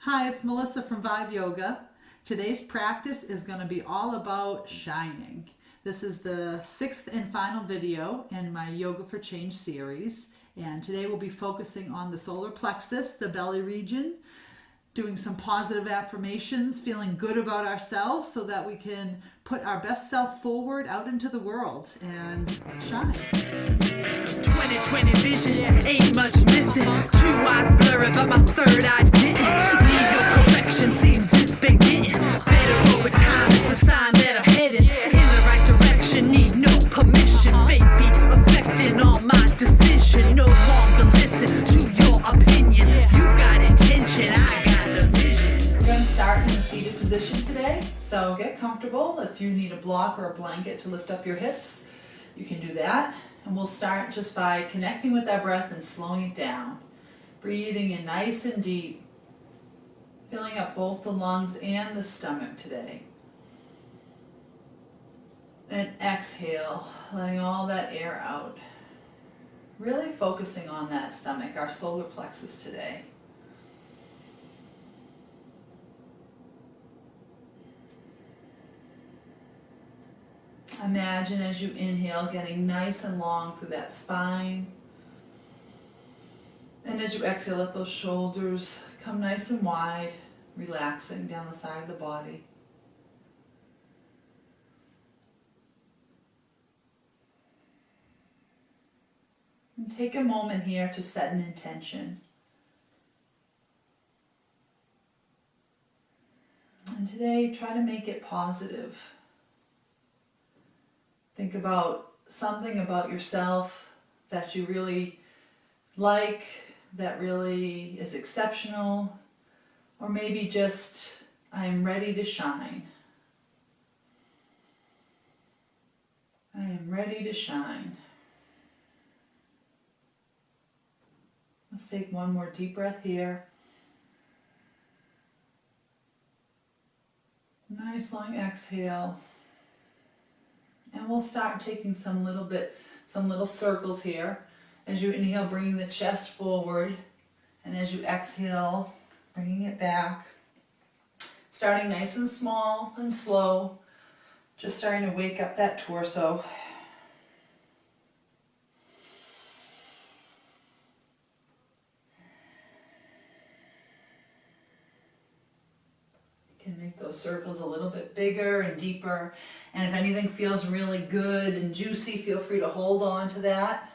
Hi, it's Melissa from Vibe Yoga. Today's practice is going to be all about shining. This is the sixth and final video in my Yoga for Change series. And today we'll be focusing on the solar plexus, the belly region, doing some positive affirmations, feeling good about ourselves so that we can put our best self forward out into the world and shine. 2020 vision, ain't much missing. Two eyes blurry, but my third eye didn't. Need no correction, seems it's been getting better over time. It's a sign that I'm headed in the right direction. Need no permission. Fate be affecting all my decision. No longer listen to your opinion. You got intention, I got the vision. We're going to start in a seated position today, so get comfortable. If you need a block or a blanket to lift up your hips, you can do that. And we'll start just by connecting with our breath and slowing it down. Breathing in nice and deep, filling up both the lungs and the stomach today. Then exhale, letting all that air out. Really focusing on that stomach, our solar plexus today. Imagine as you inhale getting nice and long through that spine. And as you exhale, let those shoulders come nice and wide, relaxing down the side of the body. And take a moment here to set an intention. And today, try to make it positive. Think about something about yourself that you really like, that really is exceptional, or maybe just, I'm ready to shine. I am ready to shine. Let's take one more deep breath here. Nice long exhale. And we'll start taking some little circles here. As you inhale, bringing the chest forward. And as you exhale, bringing it back. Starting nice and small and slow. Just starting to wake up that torso. Make those circles a little bit bigger and deeper. And if anything feels really good and juicy, feel free to hold on to that.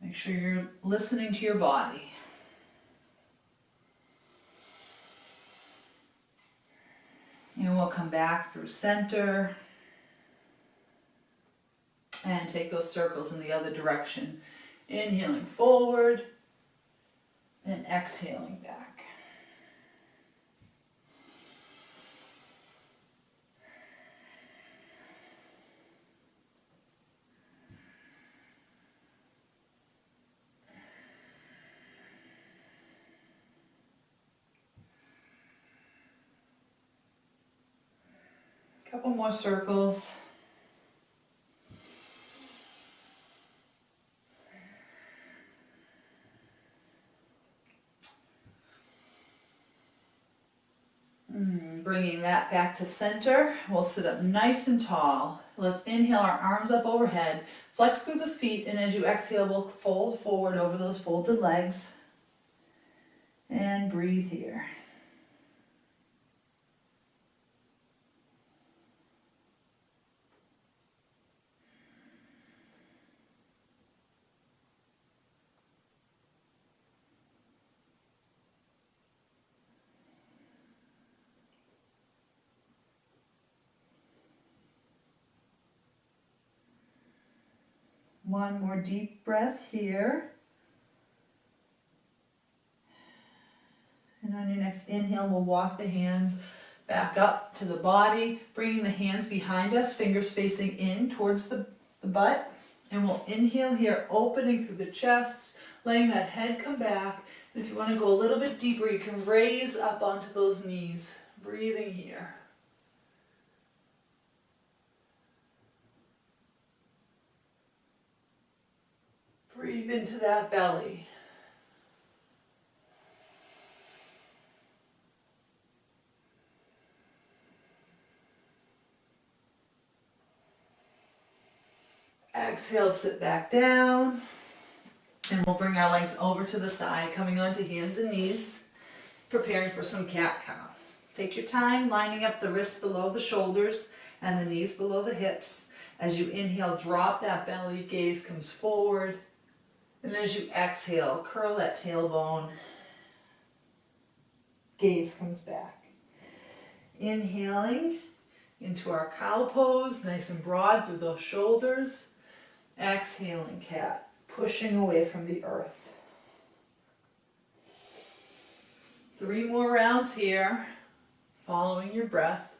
Make sure you're listening to your body. And we'll come back through center and take those circles in the other direction. Inhaling forward and exhaling back. Couple more circles. Bringing that back to center. We'll sit up nice and tall. Let's inhale our arms up overhead. Flex through the feet, and as you exhale, we'll fold forward over those folded legs. And breathe here. One more deep breath here. And on your next inhale, we'll walk the hands back up to the body, bringing the hands behind us, fingers facing in towards the butt. And we'll inhale here, opening through the chest, letting that head come back. And if you want to go a little bit deeper, you can raise up onto those knees, breathing here. Breathe into that belly. Exhale, sit back down. And we'll bring our legs over to the side, coming onto hands and knees, preparing for some cat-cow. Take your time, lining up the wrists below the shoulders and the knees below the hips. As you inhale, drop that belly, gaze comes forward. And as you exhale, curl that tailbone, gaze comes back. Inhaling into our cow pose, nice and broad through those shoulders. Exhaling, cat. Pushing away from the earth. 3 more rounds here, following your breath.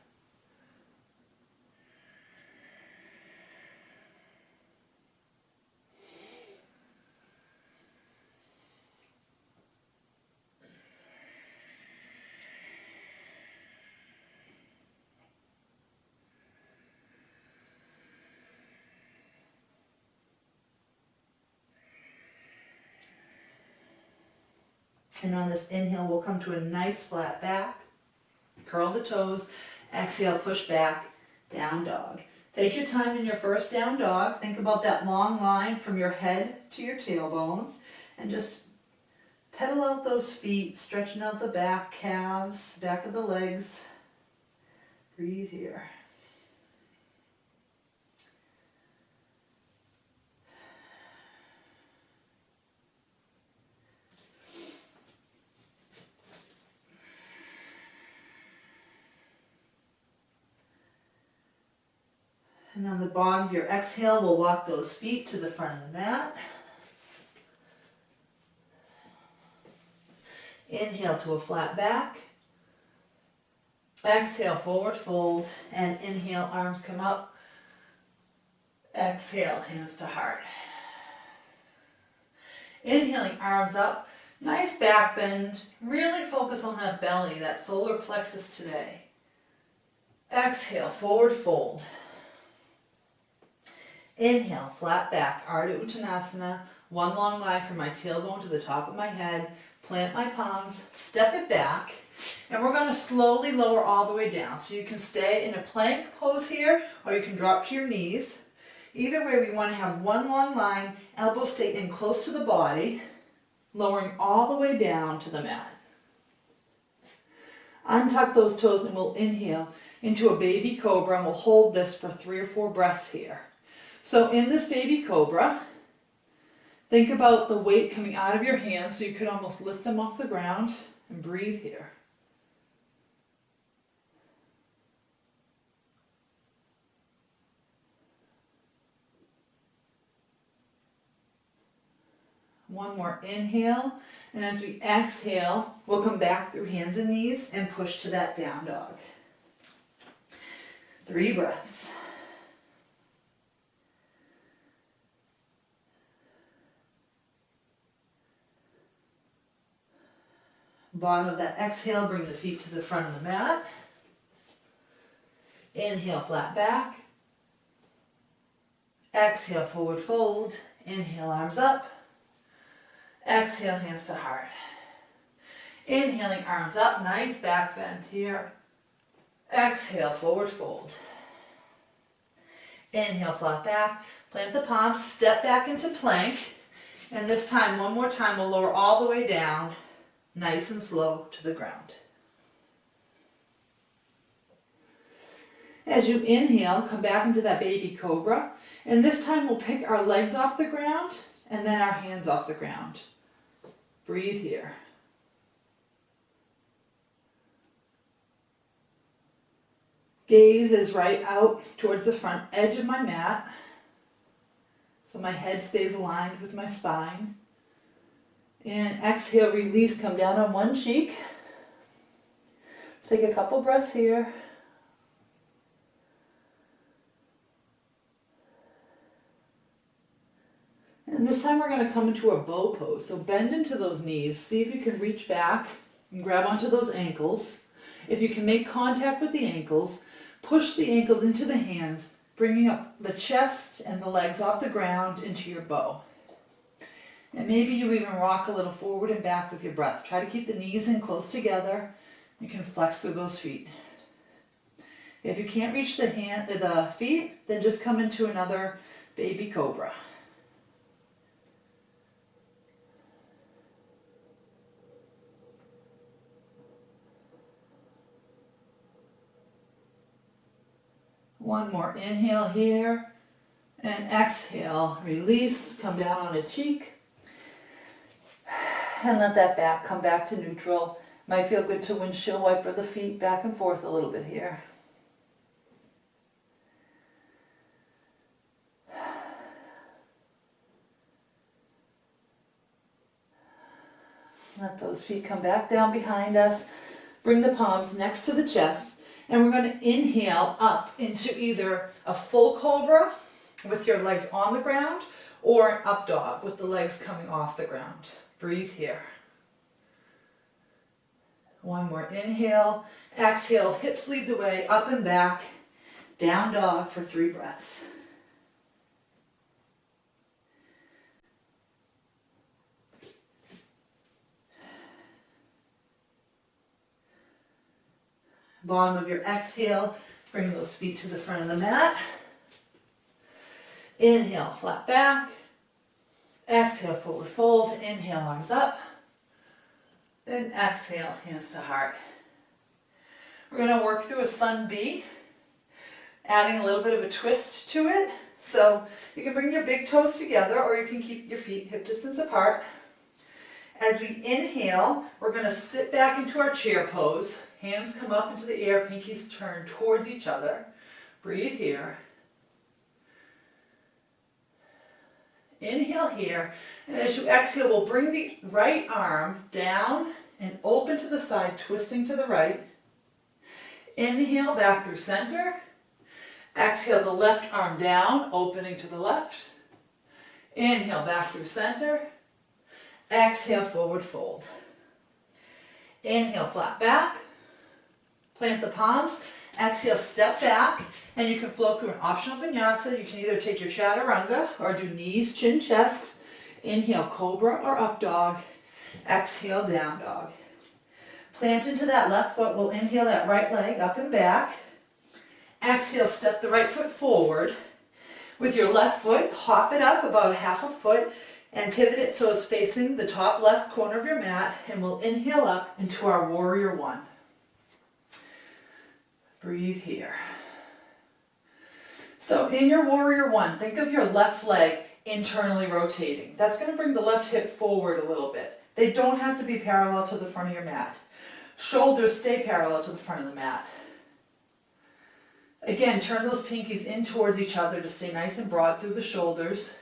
And on this inhale, we'll come to a nice flat back. Curl the toes. Exhale, push back, down dog. Take your time in your first down dog. Think about that long line from your head to your tailbone. And just pedal out those feet, stretching out the back, calves, back of the legs. Breathe here. And on the bottom of your exhale, we'll walk those feet to the front of the mat. Inhale to a flat back. Exhale, forward fold. And inhale, arms come up. Exhale, hands to heart. Inhaling, arms up. Nice back bend. Really focus on that belly, that solar plexus today. Exhale, forward fold. Inhale, flat back, Ardha Uttanasana. One long line from my tailbone to the top of my head. Plant my palms, step it back, and we're going to slowly lower all the way down. So you can stay in a plank pose here, or you can drop to your knees. Either way, we want to have one long line, elbows stay in close to the body, lowering all the way down to the mat. Untuck those toes and we'll inhale into a baby cobra, and we'll hold this for 3 or 4 breaths here. So in this baby cobra, think about the weight coming out of your hands so you could almost lift them off the ground, and breathe here. One more inhale, and as we exhale, we'll come back through hands and knees and push to that down dog. 3 breaths. Bottom of that exhale, bring the feet to the front of the mat. Inhale, flat back. Exhale, forward fold. Inhale, arms up. Exhale, hands to heart. Inhaling, arms up, nice back bend here. Exhale, forward fold. Inhale, flat back. Plant the palms, step back into plank. And this time, one more time, we'll lower all the way down. Nice and slow to the ground. As you inhale, come back into that baby cobra. And this time we'll pick our legs off the ground and then our hands off the ground. Breathe here. Gaze is right out towards the front edge of my mat. So my head stays aligned with my spine. And exhale, release, come down on one cheek. Let's take a couple breaths here. And this time we're going to come into a bow pose. So bend into those knees. See if you can reach back and grab onto those ankles. If you can make contact with the ankles, push the ankles into the hands, bringing up the chest and the legs off the ground into your bow. And maybe you even rock a little forward and back with your breath. Try to keep the knees in close together. You can flex through those feet. If you can't reach the feet, then just come into another Baby cobra. One more inhale here, and exhale, release, come down on a cheek, and let that back come back to neutral. Might feel good to windshield wiper the feet back and forth a little bit here. Let those feet come back down behind us. Bring the palms next to the chest. And we're going to inhale up into either a full cobra with your legs on the ground or an up dog with the legs coming off the ground. Breathe here. One more inhale. Exhale, hips lead the way, up and back. Down dog for 3 breaths. Bottom of your exhale, bring those feet to the front of the mat. Inhale, flat back. Exhale, forward fold. Inhale, arms up. Then exhale, hands to heart. We're going to work through a sun B, adding a little bit of a twist to it. So you can bring your big toes together or you can keep your feet hip distance apart. As we inhale, we're going to sit back into our chair pose. Hands come up into the air, pinkies turn towards each other. Breathe here. Inhale here. And as you exhale, we'll bring the right arm down and open to the side, twisting to the right. Inhale back through center. Exhale the left arm down, opening to the left. Inhale back through center. Exhale, forward fold. Inhale, flat back. Plant the palms. Exhale, step back. And you can flow through an optional vinyasa. You can either take your chaturanga or do knees, chin, chest. Inhale, cobra or up dog. Exhale, down dog. Plant into that left foot. We'll inhale that right leg up and back. Exhale, step the right foot forward. With your left foot, hop it up about 1/2 foot and pivot it so it's facing the top left corner of your mat. And we'll inhale up into our warrior one. Breathe here. So in your warrior one, think of your left leg internally rotating. That's going to bring the left hip forward a little bit. They don't have to be parallel to the front of your mat. Shoulders stay parallel to the front of the mat. Again, turn those pinkies in towards each other to stay nice and broad through the shoulders.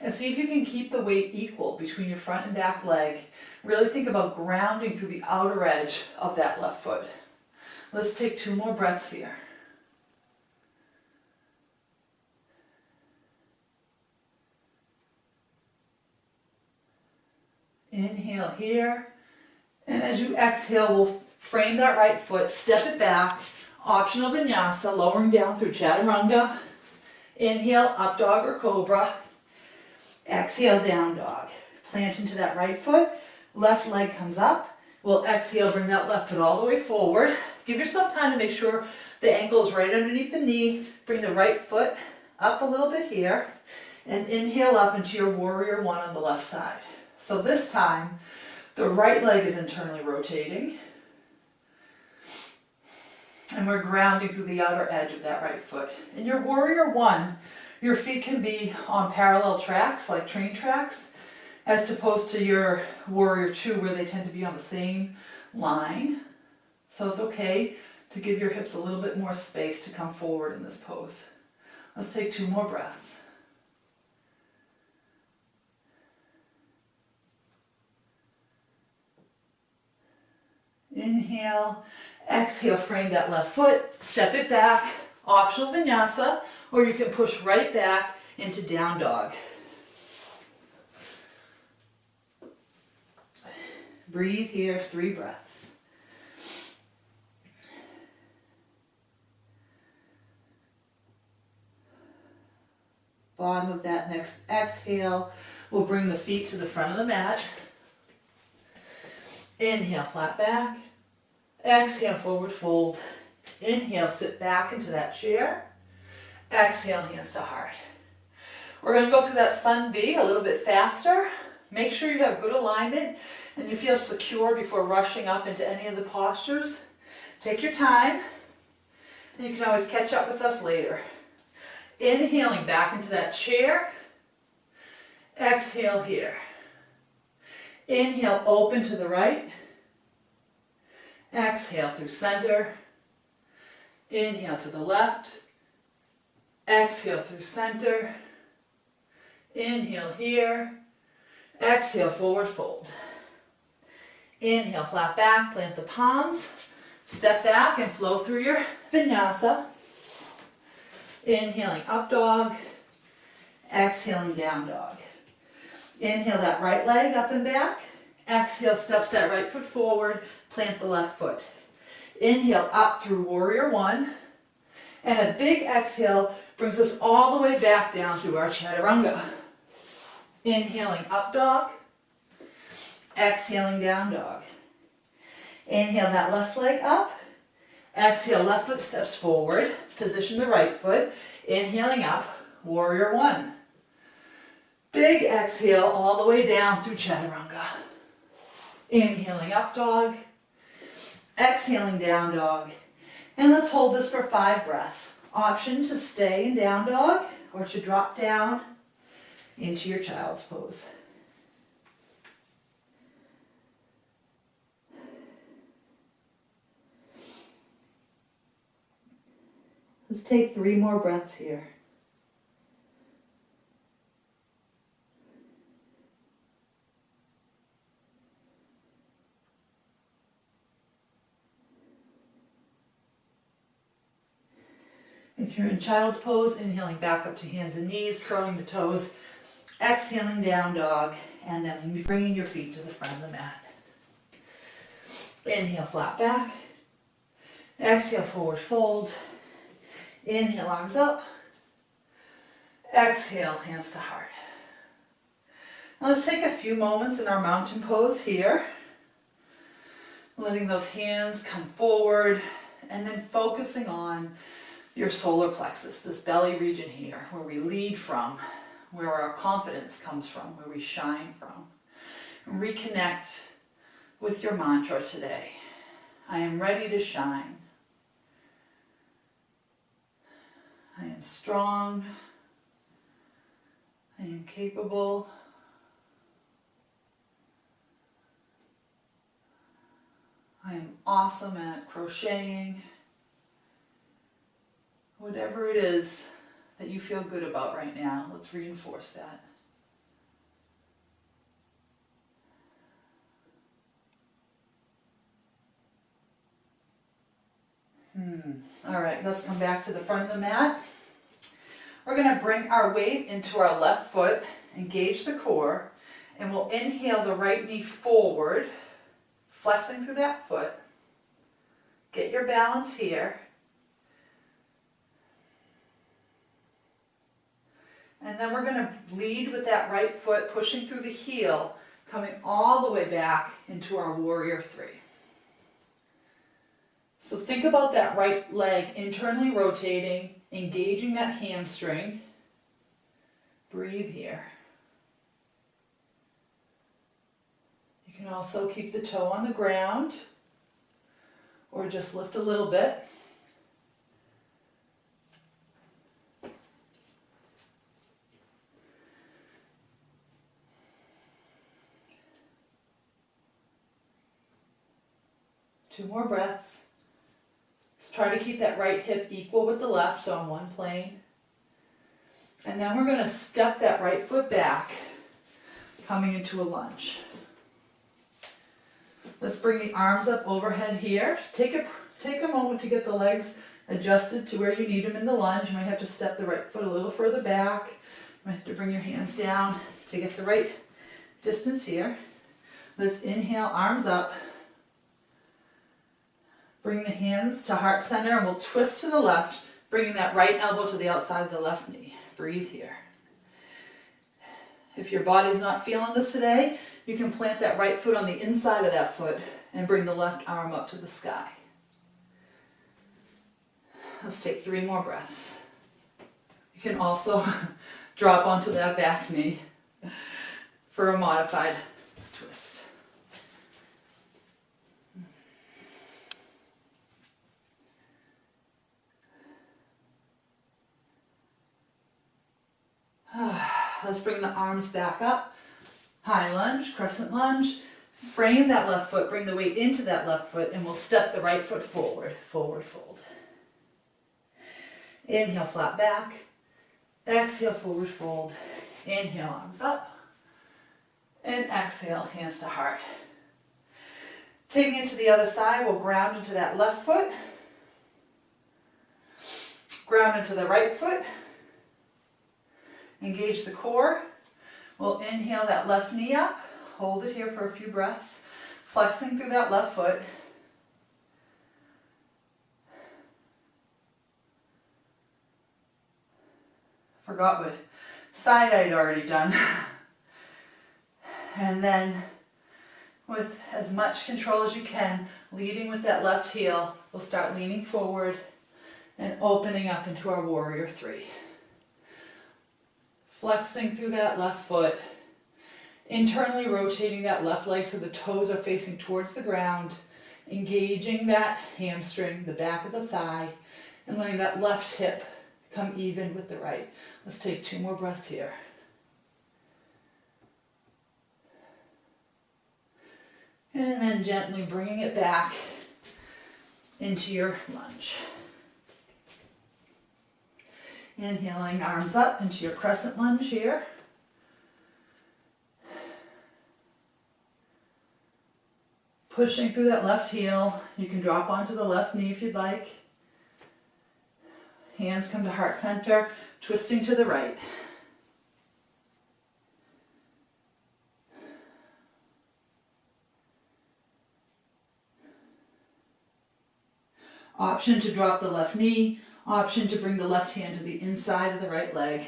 And see if you can keep the weight equal between your front and back leg. Really think about grounding through the outer edge of that left foot. Let's take 2 more breaths here. Inhale here. And as you exhale, we'll frame that right foot, step it back. Optional vinyasa, lowering down through chaturanga. Inhale, up dog or cobra. Exhale, down dog. Plant into that right foot. Left leg comes up. We'll exhale, bring that left foot all the way forward. Give yourself time to make sure the ankle is right underneath the knee. Bring the right foot up a little bit here. And inhale up into your warrior one on the left side. So this time, the right leg is internally rotating. And we're grounding through the outer edge of that right foot. In your warrior one, your feet can be on parallel tracks, like train tracks, as opposed to your warrior two, where they tend to be on the same line. So it's okay to give your hips a little bit more space to come forward in this pose. Let's take 2 more breaths. Inhale, exhale, frame that left foot, step it back, optional vinyasa, or you can push right back into down dog. Breathe here, 3 breaths. Bottom of that next exhale, we'll bring the feet to the front of the mat. Inhale, flat back. Exhale, forward fold. Inhale, sit back into that chair. Exhale, hands to heart. We're going to go through that Sun B a little bit faster. Make sure you have good alignment and you feel secure before rushing up into any of the postures. Take your time, and you can always catch up with us later. Inhaling back into that chair. Exhale here. Inhale, open to the right. Exhale through center. Inhale to the left. Exhale through center. Inhale here. Exhale, forward fold. Inhale, flat back, plant the palms. Step back and flow through your vinyasa. Inhaling up dog. Exhaling down dog. Inhale that right leg up and back. Exhale, steps that right foot forward. Plant the left foot. Inhale up through warrior one. And a big exhale brings us all the way back down through our chaturanga. Inhaling up dog. Exhaling down dog. Inhale that left leg up. Exhale, left foot steps forward. Position the right foot. Inhaling up, warrior one. Big exhale all the way down through chaturanga. Inhaling up dog. Exhaling down dog. And let's hold this for 5 breaths. Option to stay in down dog or to drop down into your child's pose. Let's take 3 more breaths here. If you're in child's pose, inhaling back up to hands and knees, curling the toes, exhaling down dog, and then bringing your feet to the front of the mat. Inhale, flat back. Exhale, forward fold. Inhale, arms up. Exhale, hands to heart. Now let's take a few moments in our mountain pose here. Letting those hands come forward and then focusing on your solar plexus, this belly region here, where we lead from, where our confidence comes from, where we shine from. And reconnect with your mantra today. I am ready to shine. I am strong. I am capable. I am awesome at crocheting. Whatever it is that you feel good about right now, let's reinforce that. All right, let's come back to the front of the mat. We're going to bring our weight into our left foot, engage the core, and we'll inhale the right knee forward, flexing through that foot. Get your balance here. And then we're going to lead with that right foot, pushing through the heel, coming all the way back into our warrior three. So think about that right leg internally rotating, engaging that hamstring. Breathe here. You can also keep the toe on the ground or just lift a little bit. Two more breaths. Let's try to keep that right hip equal with the left, so on one plane. And then we're going to step that right foot back, coming into a lunge. Let's bring the arms up overhead here. Take a moment to get the legs adjusted to where you need them in the lunge. You might have to step the right foot a little further back. You might have to bring your hands down to get the right distance here. Let's inhale, arms up. Bring the hands to heart center and we'll twist to the left, bringing that right elbow to the outside of the left knee. Breathe here. If your body's not feeling this today, you can plant that right foot on the inside of that foot and bring the left arm up to the sky. Let's take 3 more breaths. You can also drop onto that back knee for a modified twist. Let's bring the arms back up. High lunge, crescent lunge. Frame that left foot, bring the weight into that left foot, and we'll step the right foot forward, forward fold. Inhale, flat back. Exhale, forward fold. Inhale, arms up. And exhale, hands to heart. Taking it to the other side, we'll ground into that left foot. Ground into the right foot. Engage the core. We'll inhale that left knee up. Hold it here for a few breaths. Flexing through that left foot. Forgot what side I'd already done. And then with as much control as you can, leading with that left heel, we'll start leaning forward and opening up into our warrior three. Flexing through that left foot, internally rotating that left leg so the toes are facing towards the ground, engaging that hamstring, the back of the thigh, and letting that left hip come even with the right. Let's take 2 more breaths here. And then gently bringing it back into your lunge. Inhaling, arms up into your crescent lunge here. Pushing through that left heel. You can drop onto the left knee if you'd like. Hands come to heart center, twisting to the right. Option to drop the left knee. Option to bring the left hand to the inside of the right leg.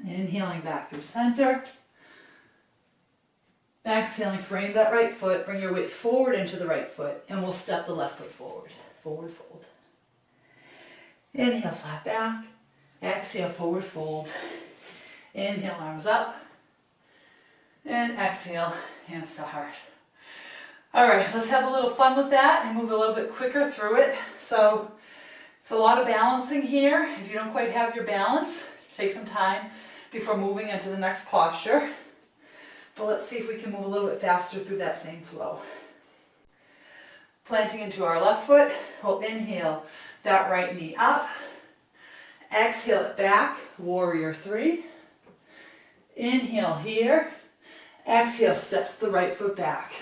Inhaling back through center. Exhaling, frame that right foot, bring your weight forward into the right foot, and we'll step the left foot forward. Forward fold. Inhale, flat back. Exhale, forward fold. Inhale, arms up. And exhale, hands to heart. All right, let's have a little fun with that and move a little bit quicker through it. So it's a lot of balancing here. If you don't quite have your balance, take some time before moving into the next posture. But let's see if we can move a little bit faster through that same flow. Planting into our left foot, we'll inhale that right knee up. Exhale it back, warrior three. Inhale here. Exhale, steps the right foot back.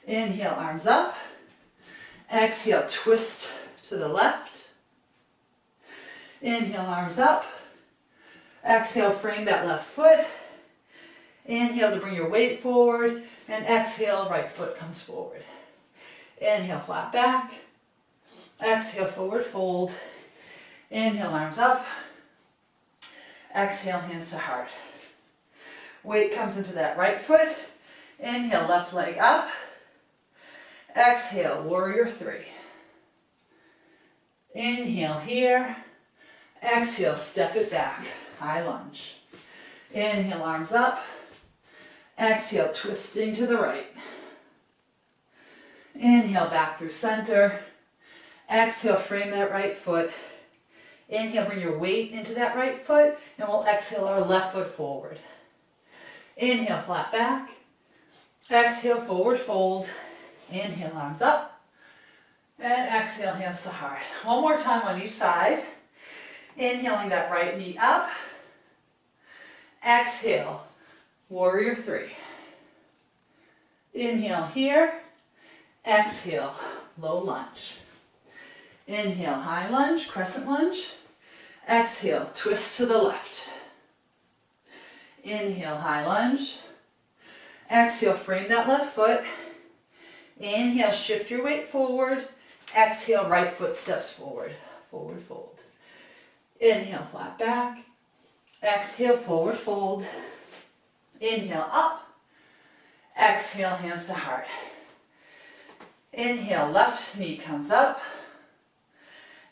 Inhale, arms up. Exhale, twist to the left. Inhale, arms up. Exhale, frame that left foot. Inhale to bring your weight forward. And exhale, right foot comes forward. Inhale, flat back. Exhale, forward fold. Inhale, arms up. Exhale, hands to heart. Weight comes into that right foot. Inhale, left leg up. Exhale, warrior three. Inhale here. Exhale, step it back. High lunge. Inhale, arms up. Exhale, twisting to the right. Inhale, back through center. Exhale, frame that right foot. Inhale, bring your weight into that right foot, and we'll exhale our left foot forward. Inhale, flat back. Exhale, forward fold. Inhale, arms up. And exhale, hands to heart. One more time on each side. Inhaling that right knee up. Exhale, warrior three. Inhale here. Exhale, low lunge. Inhale, high lunge, crescent lunge. Exhale, twist to the left. Inhale, high lunge. Exhale, frame that left foot. Inhale, shift your weight forward. Exhale, right foot steps forward. Forward fold. Inhale, flat back. Exhale, forward fold. Inhale up. Exhale, hands to heart. Inhale, left knee comes up.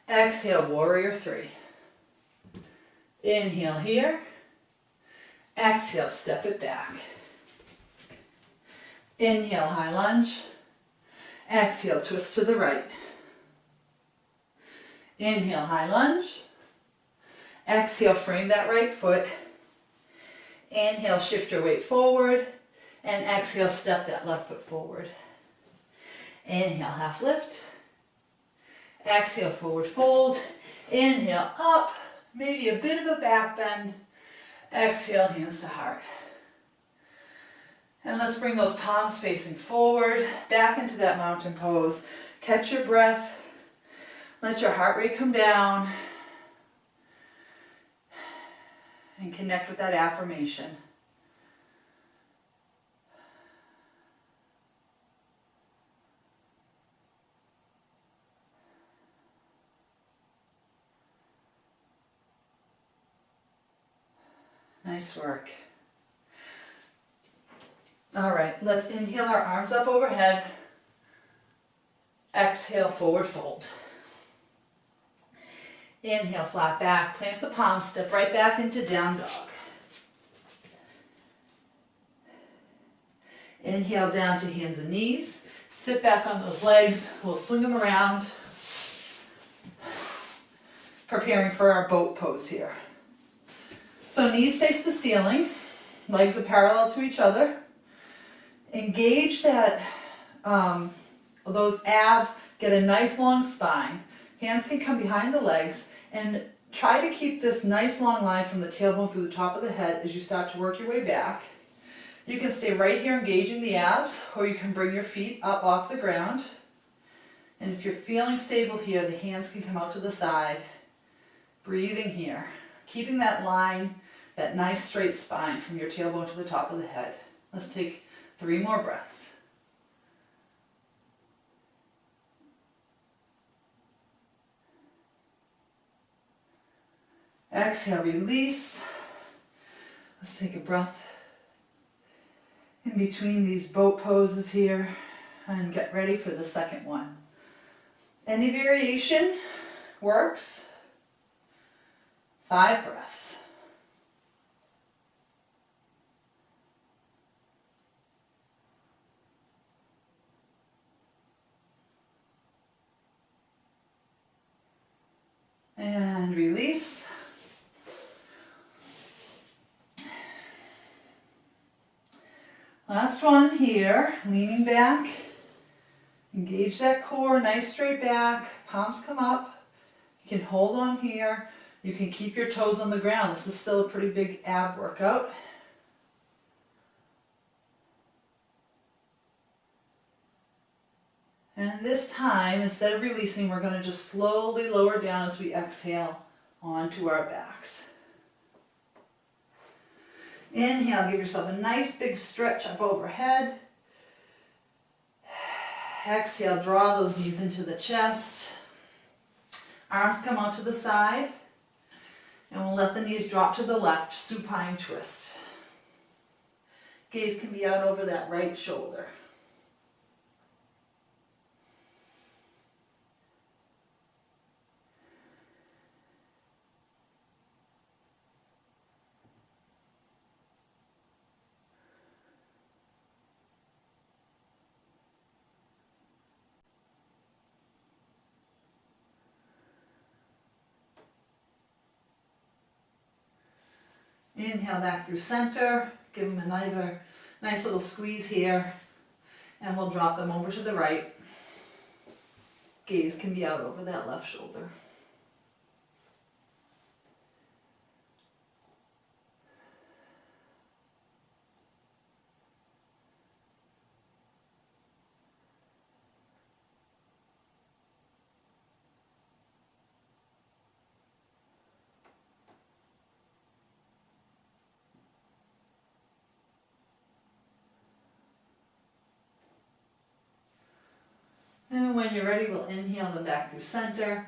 Exhale, warrior three. Inhale here. Exhale, step it back. Inhale, high lunge. Exhale, twist to the right. Inhale, high lunge. Exhale, frame that right foot. Inhale, shift your weight forward. And exhale, step that left foot forward. Inhale, half lift. Exhale, forward fold. Inhale, up. Maybe a bit of a back bend. Exhale, hands to heart. And let's bring those palms facing forward, back into that mountain pose. Catch your breath. Let your heart rate come down. And connect with that affirmation. Nice work. All right, let's inhale our arms up overhead. Exhale, forward fold. Inhale, flat back, plant the palms, step right back into down dog. Inhale down to hands and knees. Sit back on those legs. We'll swing them around. Preparing for our boat pose here. So knees face the ceiling. Legs are parallel to each other. Engage that, those abs, get a nice long spine. Hands can come behind the legs and try to keep this nice long line from the tailbone through the top of the head as you start to work your way back. You can stay right here engaging the abs, or you can bring your feet up off the ground. And if you're feeling stable here, the hands can come out to the side. Breathing here, keeping that line, that nice straight spine from your tailbone to the top of the head. Let's take 3 more breaths. Exhale, release. Let's take a breath in between these boat poses here and get ready for the second one. Any variation works. 5 breaths. And release. Last one here, leaning back. Engage that core, nice straight back, palms come up. You can hold on here. You can keep your toes on the ground. This is still a pretty big ab workout. And this time, instead of releasing, we're going to just slowly lower down as we exhale onto our backs. Inhale, give yourself a nice big stretch up overhead. Exhale, draw those knees into the chest. Arms come out to the side. And we'll let the knees drop to the left, supine twist. Gaze can be out over that right shoulder. Inhale back through center, give them another nice little squeeze here, and we'll drop them over to the right. Gaze can be out over that left shoulder. And when you're ready, we'll inhale them back through center.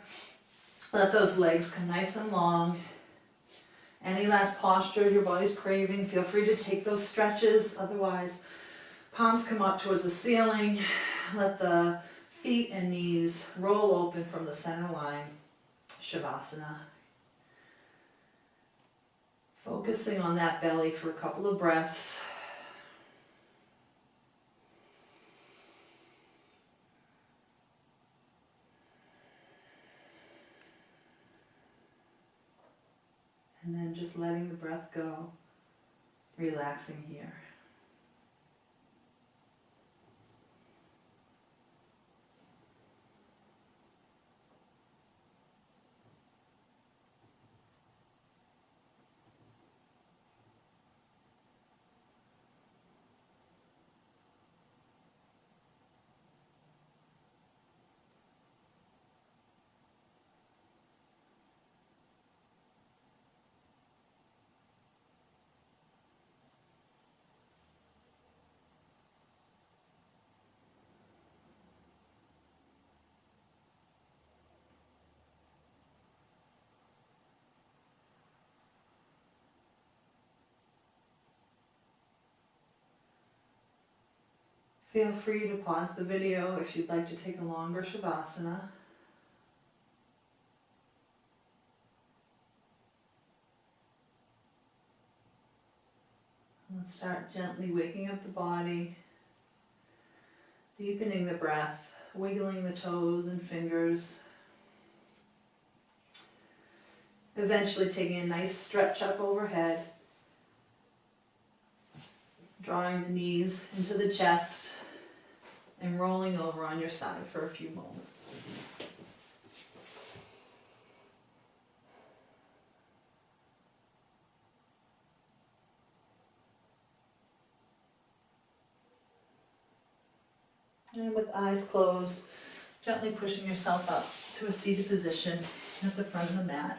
Let those legs come nice and long. Any last postures your body's craving, feel free to take those stretches. Otherwise, palms come up towards the ceiling. Let the feet and knees roll open from the center line. Shavasana. Focusing on that belly for a couple of breaths. And then just letting the breath go, relaxing here. Feel free to pause the video if you'd like to take a longer Shavasana. Let's start gently waking up the body, deepening the breath, wiggling the toes and fingers. Eventually taking a nice stretch up overhead, drawing the knees into the chest and rolling over on your side for a few moments. And with eyes closed, gently pushing yourself up to a seated position at the front of the mat.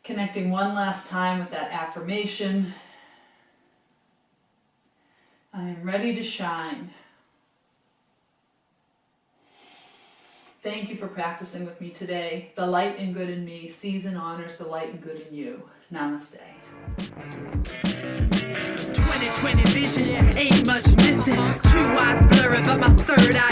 Connecting one last time with that affirmation. I am ready to shine. Thank you for practicing with me today. The light and good in me sees and honors the light and good in you. Namaste. 20/20 vision, ain't much missing. 2 eyes blurry, but my third eye